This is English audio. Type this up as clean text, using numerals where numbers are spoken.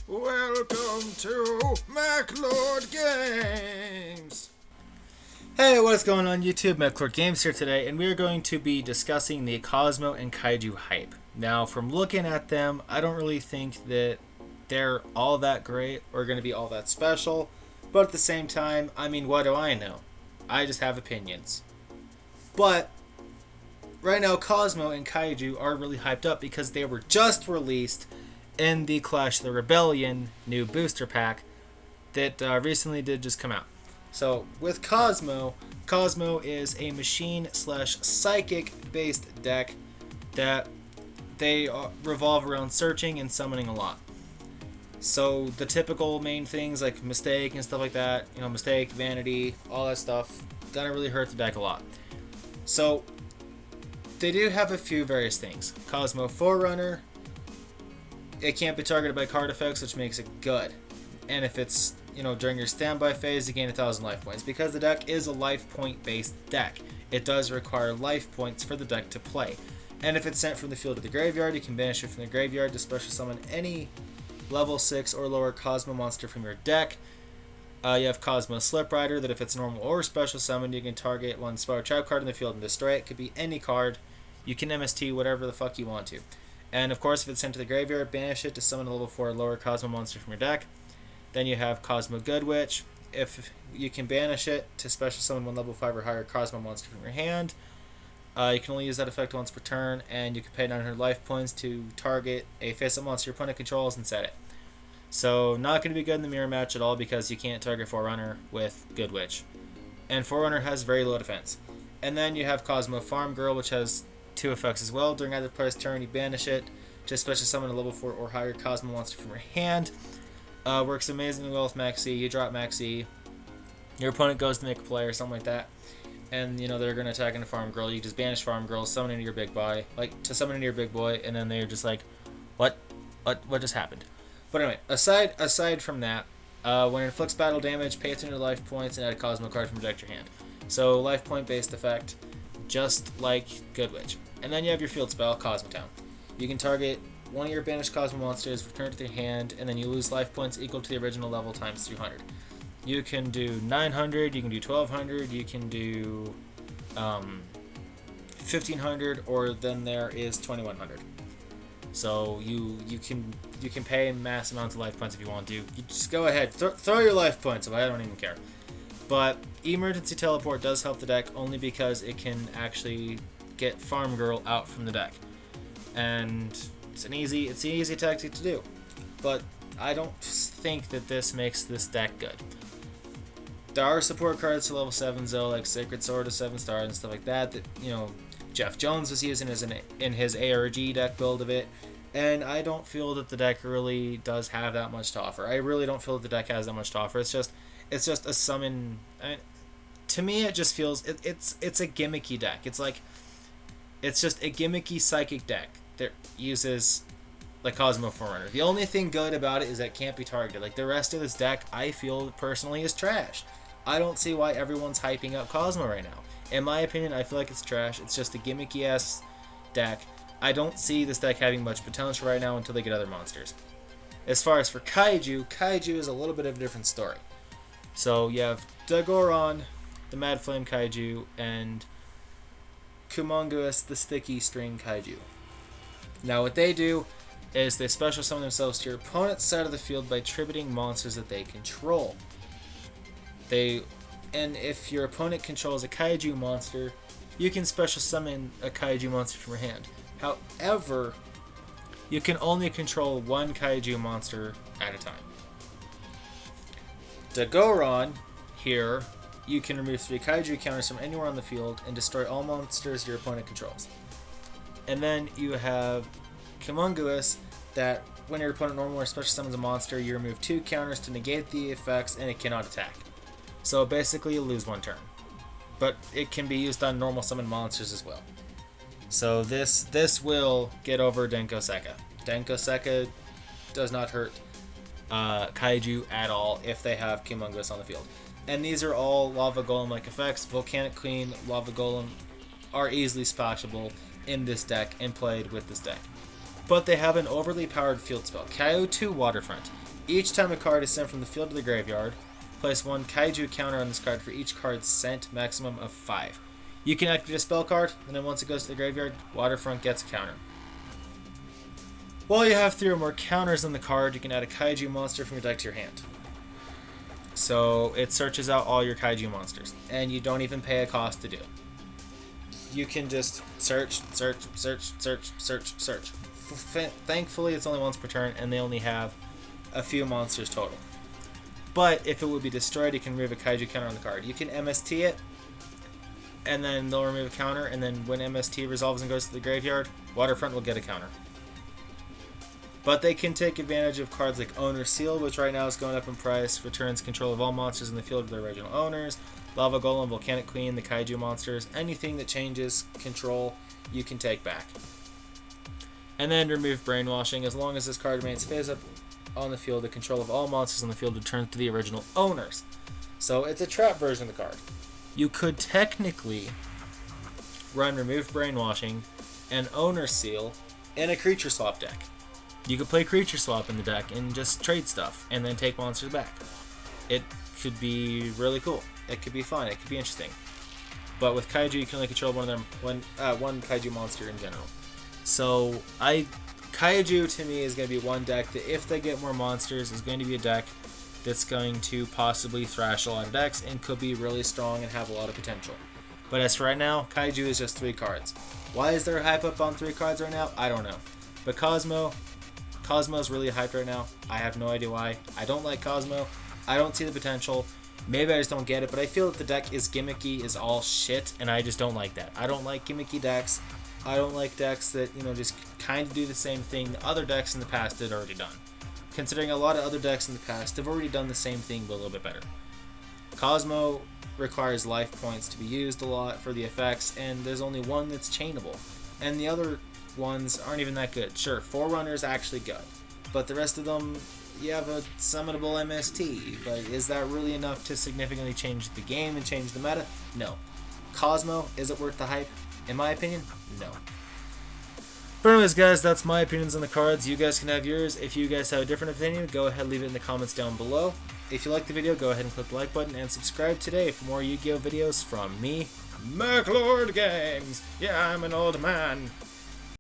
Welcome to MechlordGames! Hey, what is going on YouTube? MechlordGames here today, and we are going to be discussing the Kozmo and Kaiju hype. Now, from looking at them, I don't really think that they're all that great or going to be all that special, but at the same time, I mean, what do I know? I just have opinions. But right now, Kozmo and Kaiju are really hyped up because they were just released in the Clash of the Rebellion new booster pack that recently did just come out. So with Kozmo, Kozmo is a machine/psychic based deck that they revolve around searching and summoning a lot. So the typical main things like Mistake and stuff like that, Mistake, Vanity, all that stuff, gonna really hurt the deck a lot. So they do have a few various things. Kozmo Forerunner, it can't be targeted by card effects, which makes it good. And if it's, during your standby phase, you gain 1,000 life points. Because the deck is a life point based deck, it does require life points for the deck to play. And if it's sent from the field to the graveyard, you can banish it from the graveyard to special summon any level 6 or lower Kozmo monster from your deck. You have Kozmo Slip Rider, that if it's normal or special summon, you can target one Spiral Trap card in the field and destroy it. It could be any card. You can MST whatever the fuck you want to. And of course, if it's sent to the graveyard, banish it to summon a level 4 or lower Kozmo monster from your deck. Then you have Kozmo Good Witch. If you can banish it to special summon one level 5 or higher Kozmo monster from your hand. You can only use that effect once per turn, and you can pay 900 life points to target a face-up monster your opponent controls and set it. So not going to be good in the mirror match at all because you can't target Forerunner with Good Witch. And Forerunner has very low defense. And then you have Kozmo Farm Girl, which has 2 effects as well. During either player's turn, you banish it to special summon a level 4 or higher Kozmo monster from your hand. Works amazingly well with Max E. You drop Max E. Your opponent goes to make a play or something like that. And, they're going to attack into Farm Girl. You just banish Farm Girl, summon into your big boy. Summon into your big boy, and then they're just like, what just happened? But anyway, aside from that, when it inflicts battle damage, pay 300 life points and add a Kozmo card from your deck to your hand. So, life point based effect, just like Good Witch. And then you have your field spell, Kozmo Town. You can target one of your banished Kozmo monsters, return it to your hand, and then you lose life points equal to the original level times 300. You can do 900, you can do 1200, you can do 1500, or then there is 2100. So you can pay mass amounts of life points if you want to. You just go ahead, throw your life points away. I don't even care. But Emergency Teleport does help the deck only because it can actually get Farm Girl out from the deck, and it's an easy tactic to do. But I don't think that this makes this deck good. There are support cards to level 7 though, like Sacred Sword of 7 stars and stuff like that Jeff Jones was using in his ARG deck build of it, and I don't feel that the deck really does have that much to offer. I really don't feel that the deck has that much to offer. It's just a summon. To me, it just feels it's a gimmicky deck. It's just a gimmicky psychic deck that uses like Kozmo Forerunner. The only thing good about it is that it can't be targeted. Like the rest of this deck, I feel personally is trash. I don't see why everyone's hyping up Kozmo right now. In my opinion, I feel like it's trash. It's just a gimmicky ass deck. I don't see this deck having much potential right now until they get other monsters. As far as for Kaiju is a little bit of a different story. So you have Dagoron, the Mad Flame Kaiju, and Kumongoous, the Sticky String Kaiju. Now what they do is they special summon themselves to your opponent's side of the field by tributing monsters that they control. And if your opponent controls a Kaiju monster, you can special summon a Kaiju monster from your hand. However, you can only control one Kaiju monster at a time. Dagoron, here, you can remove 3 Kaiju counters from anywhere on the field and destroy all monsters your opponent controls. And then you have Kumongoous, that when your opponent normally or special summons a monster, you remove 2 counters to negate the effects and it cannot attack. So basically you lose 1 turn. But it can be used on normal summon monsters as well. So this will get over Denko Sekka. Denko Sekka does not hurt Kaiju at all if they have Kumongoous on the field. And these are all Lava Golem-like effects. Volcanic Queen, Lava Golem are easily splashable in this deck and played with this deck. But they have an overly powered field spell, Kaiju Waterfront. Each time a card is sent from the field to the graveyard, place 1 Kaiju counter on this card for each card sent, maximum of 5. You can activate a spell card, and then once it goes to the graveyard, Waterfront gets a counter. While you have 3 or more counters on the card, you can add a Kaiju monster from your deck to your hand. So it searches out all your Kaiju monsters, and you don't even pay a cost to do it. You can just search. Thankfully, it's only once per turn, and they only have a few monsters total. But if it would be destroyed, you can remove a Kaiju counter on the card. You can MST it, and then they'll remove a counter, and then when MST resolves and goes to the graveyard, Waterfront will get a counter. But they can take advantage of cards like Owner's Seal, which right now is going up in price, returns control of all monsters in the field to their original owners, Lava Golem, Volcanic Queen, the Kaiju monsters, anything that changes control, you can take back. And then remove Brainwashing. As long as this card remains face up on the field, the control of all monsters on the field returns to the original owners. So it's a trap version of the card. You could technically run Remove Brainwashing and Owner's Seal in a Creature Swap deck. You could play Creature Swap in the deck and just trade stuff and then take monsters back. It could be really cool. It could be fun. It could be interesting. But with Kaiju, you can only control one Kaiju monster in general. So Kaiju to me is going to be one deck that, if they get more monsters, is going to be a deck that's going to possibly thrash a lot of decks and could be really strong and have a lot of potential. But as for right now, Kaiju is just 3 cards. Why is there a hype up on 3 cards right now? I don't know. But Kozmo's really hyped right now. I have no idea why. I don't like Kozmo. I don't see the potential. Maybe I just don't get it, but I feel that the deck is gimmicky, is all shit, and I just don't like that. I don't like gimmicky decks. I don't like decks that, just kind of do the same thing that other decks in the past had already done. Considering a lot of other decks in the past have already done the same thing, but a little bit better. Kozmo requires life points to be used a lot for the effects, and there's only one that's chainable. And the other ones aren't even that good. Sure, Forerunner's actually good, but the rest of them, you have a summonable MST, but is that really enough to significantly change the game and change the meta? No. Kozmo, is it worth the hype? In my opinion, no. But anyways, guys, that's my opinions on the cards. You guys can have yours. If you guys have a different opinion, go ahead and leave it in the comments down below. If you like the video, go ahead and click the like button and subscribe today for more Yu-Gi-Oh videos from me, MechlordGames. Yeah, I'm an old man.